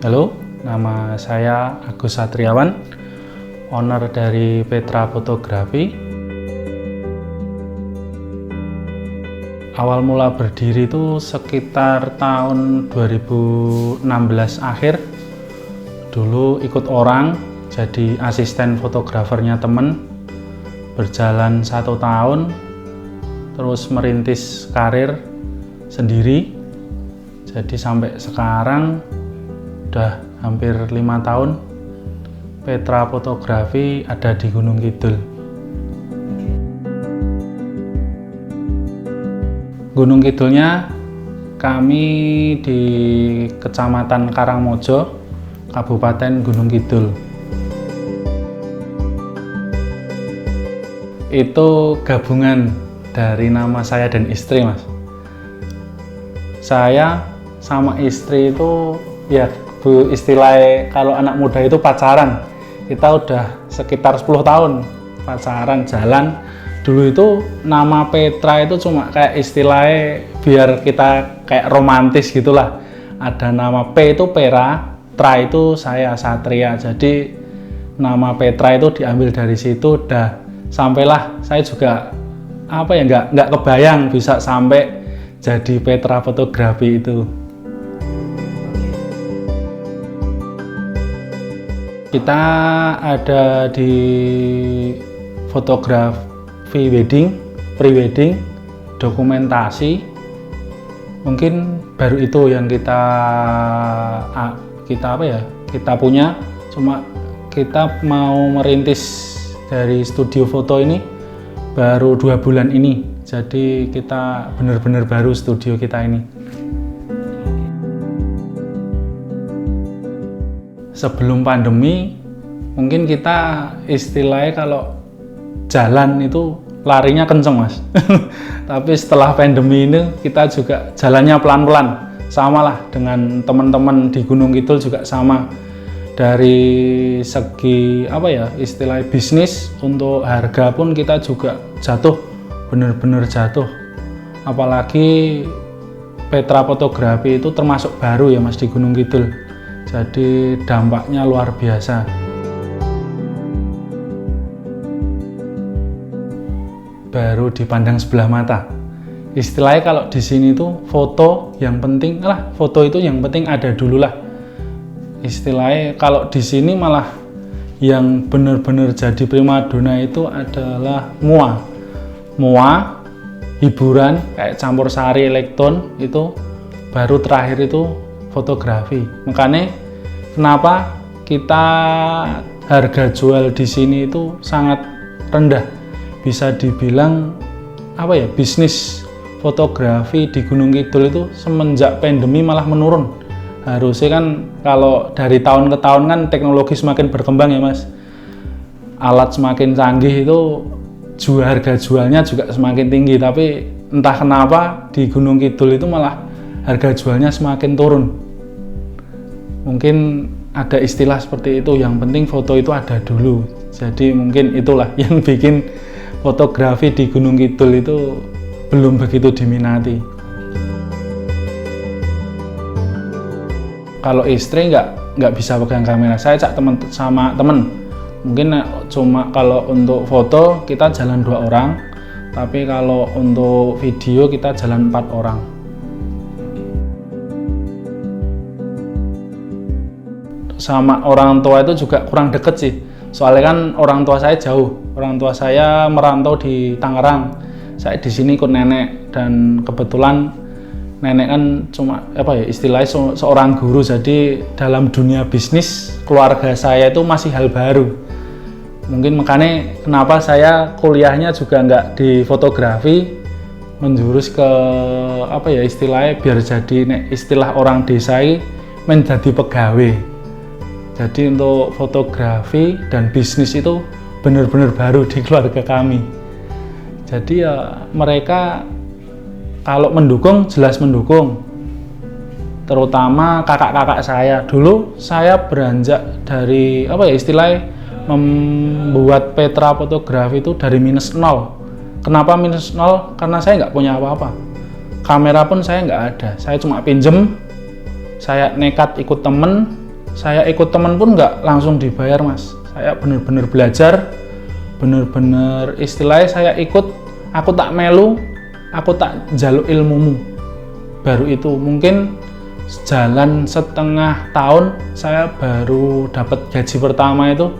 Halo, nama saya Agus Satriawan, owner dari Petra Fotografi. Awal mula berdiri itu sekitar tahun 2016 akhir. Dulu ikut orang, jadi asisten fotografernya temen. Berjalan 1 tahun, terus merintis karir sendiri. Jadi sampai sekarang udah hampir 5 tahun Petra Fotografi ada di Gunung Kidul. Gunung Kidulnya kami di Kecamatan Karangmojo, Kabupaten Gunung Kidul. Itu gabungan dari nama saya dan istri, Mas. Saya sama istri itu ya Bu, istilahnya kalau anak muda itu pacaran. Kita udah sekitar 10 tahun pacaran, jalan. Dulu itu nama Petra itu cuma kayak istilahnya biar kita kayak romantis gitulah. Ada nama P itu Pera, Tra itu saya Satria. Jadi nama Petra itu diambil dari situ. Udah sampailah saya juga nggak kebayang bisa sampai jadi Petra Fotografi itu. Kita ada di fotografi wedding, pre-wedding, dokumentasi. Mungkin baru itu yang kita punya. Cuma kita mau merintis dari studio foto ini baru 2 bulan ini. Jadi kita benar-benar baru studio kita ini. Sebelum pandemi, mungkin kita istilahnya kalau jalan itu larinya kenceng, Mas. Tapi setelah pandemi ini kita juga jalannya pelan-pelan. Sama lah dengan teman-teman di Gunung Kidul juga sama. Dari segi istilah bisnis, untuk harga pun kita juga jatuh, benar-benar jatuh. Apalagi Petra Fotografi itu termasuk baru ya, Mas, di Gunung Kidul. Jadi dampaknya luar biasa. Baru dipandang sebelah mata. Istilahnya kalau di sini tuh foto yang penting ada dulu lah. Istilahnya kalau di sini malah yang benar-benar jadi primadona itu adalah MOA, hiburan kayak campur sari elektron, itu baru terakhir itu fotografi. Makanya kenapa kita harga jual di sini itu sangat rendah. Bisa dibilang bisnis fotografi di Gunung Kidul itu semenjak pandemi malah menurun. Harusnya kan kalau dari tahun ke tahun kan teknologi semakin berkembang ya, Mas. Alat semakin canggih itu harga jualnya juga semakin tinggi, tapi entah kenapa di Gunung Kidul itu malah harga jualnya semakin turun. Mungkin ada istilah seperti itu, yang penting foto itu ada dulu. Jadi mungkin itulah yang bikin fotografi di Gunung Kidul itu belum begitu diminati. Kalau istri nggak bisa pegang kamera, saya sama temen. Mungkin cuma kalau untuk foto kita jalan 2 orang, tapi kalau untuk video kita jalan 4 orang. Sama orang tua itu juga kurang deket sih, soalnya kan orang tua saya jauh. Orang tua saya merantau di Tangerang, saya di sini ikut nenek, dan kebetulan nenek kan cuma istilahnya seorang guru. Jadi dalam dunia bisnis keluarga saya itu masih hal baru. Mungkin makanya kenapa saya kuliahnya juga nggak di fotografi, menjurus ke istilahnya biar jadi istilah orang desa ini menjadi pegawai. Jadi untuk fotografi dan bisnis itu benar-benar baru di keluarga kami. Jadi ya mereka kalau mendukung, jelas mendukung. Terutama kakak-kakak saya. Dulu saya beranjak dari istilahnya membuat Petra Fotografi itu dari -0. Kenapa -0? Karena saya nggak punya apa-apa. Kamera pun saya nggak ada. Saya cuma pinjem, saya nekat ikut temen, saya ikut teman pun nggak langsung dibayar Mas. Saya bener-bener belajar, bener-bener istilahnya saya ikut, aku tak melu, aku tak jaluk ilmumu. Baru itu mungkin jalan setengah tahun saya baru dapat gaji pertama itu.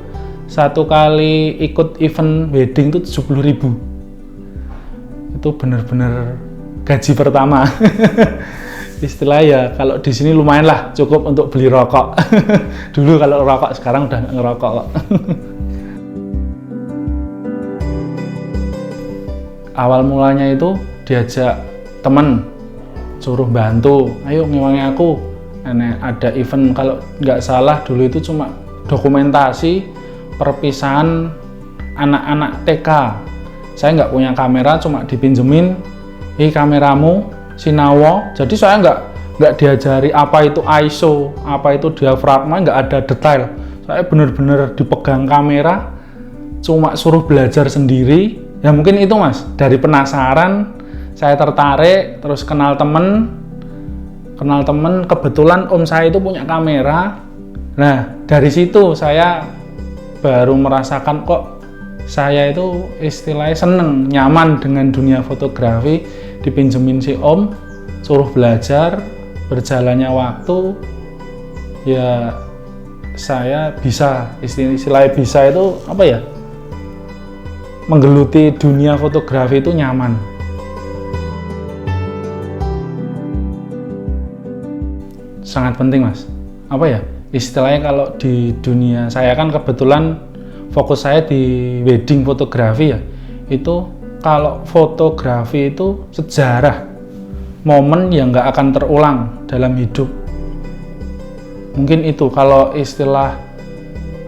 Satu kali ikut event wedding itu 70.000. Itu bener-bener gaji pertama. Istilah ya kalau di sini lumayan lah, cukup untuk beli rokok. Dulu kalau rokok, sekarang udah nggak ngerokok kok. Awal mulanya itu diajak temen, suruh bantu, ayo ngewangi aku. Ada event, kalau nggak salah dulu itu cuma dokumentasi perpisahan anak-anak TK. Saya nggak punya kamera, cuma dipinjemin, kameramu Sinawo, jadi saya nggak diajari apa itu ISO, apa itu diafragma, nggak ada detail. Saya bener-bener dipegang kamera, cuma suruh belajar sendiri. Ya mungkin itu Mas, dari penasaran, saya tertarik, terus kenal temen, kebetulan om saya itu punya kamera. Nah dari situ saya baru merasakan kok saya itu istilahnya seneng, nyaman dengan dunia fotografi. Dipinjemin si om, suruh belajar, berjalannya waktu, ya saya bisa, istilahnya bisa itu apa ya, menggeluti dunia fotografi itu nyaman. Sangat penting Mas, apa ya, istilahnya kalau di dunia saya kan kebetulan fokus saya di wedding fotografi ya, itu kalau fotografi itu sejarah, momen yang nggak akan terulang dalam hidup. Mungkin itu kalau istilah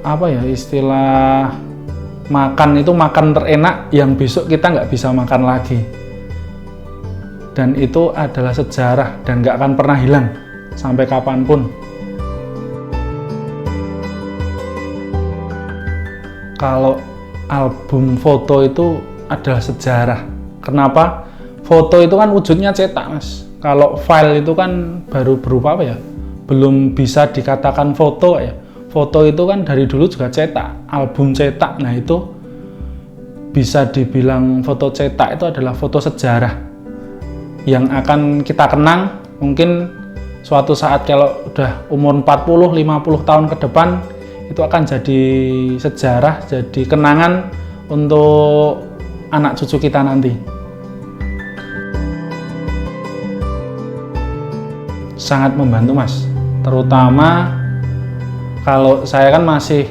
apa ya, istilah makan itu makan terenak yang besok kita nggak bisa makan lagi. Dan itu adalah sejarah dan nggak akan pernah hilang sampai kapanpun. Kalau album foto itu adalah sejarah. Kenapa? Foto itu kan wujudnya cetak Mas. Kalau file itu kan baru berupa apa ya? Belum bisa dikatakan foto ya. Foto itu kan dari dulu juga cetak, album cetak. Nah itu bisa dibilang foto cetak itu adalah foto sejarah yang akan kita kenang. Mungkin suatu saat kalau udah umur 40-50 tahun ke depan, itu akan jadi sejarah, jadi kenangan untuk anak cucu kita nanti. Sangat membantu Mas, terutama kalau saya kan masih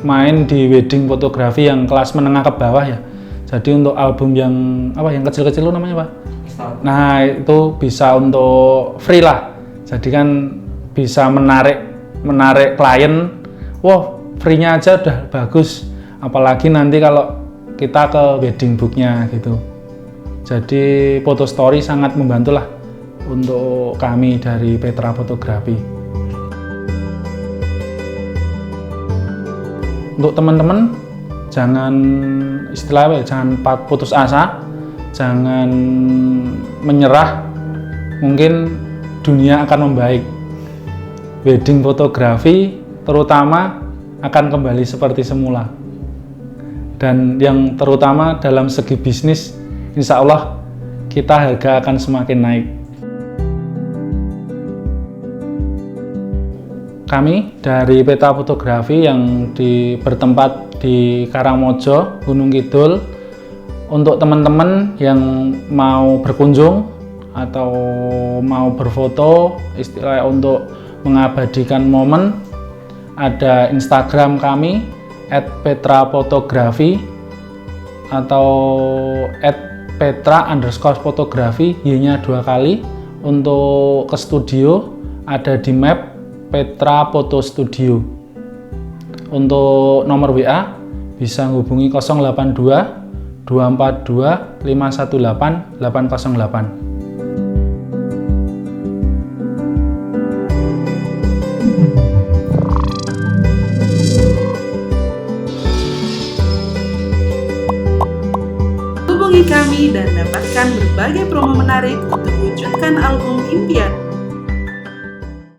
main di wedding fotografi yang kelas menengah ke bawah ya. Jadi untuk album yang apa, yang kecil-kecil itu namanya Pak? Nah itu bisa untuk free lah. Jadi kan bisa menarik klien. Wow, free-nya aja udah bagus. Apalagi nanti kalau kita ke wedding book-nya gitu. Jadi foto story sangat membantu lah untuk kami dari Petra Fotografi. Untuk teman-teman jangan istilahnya jangan putus asa, jangan menyerah. Mungkin dunia akan membaik. Wedding fotografi terutama akan kembali seperti semula. Dan yang terutama dalam segi bisnis, insya Allah kita harga akan semakin naik. Kami dari Petra Fotografi yang bertempat di Karangmojo, Gunung Kidul, untuk teman-teman yang mau berkunjung atau mau berfoto, istilahnya untuk mengabadikan momen, ada Instagram kami @petrafotografi atau @petra_fotografi, y-nya 2 kali. Untuk ke studio ada di map Petra Foto Studio. Untuk nomor WA bisa hubungi 082 242 518 808. Hubungi kami dan dapatkan berbagai promo menarik untuk wujudkan album impian.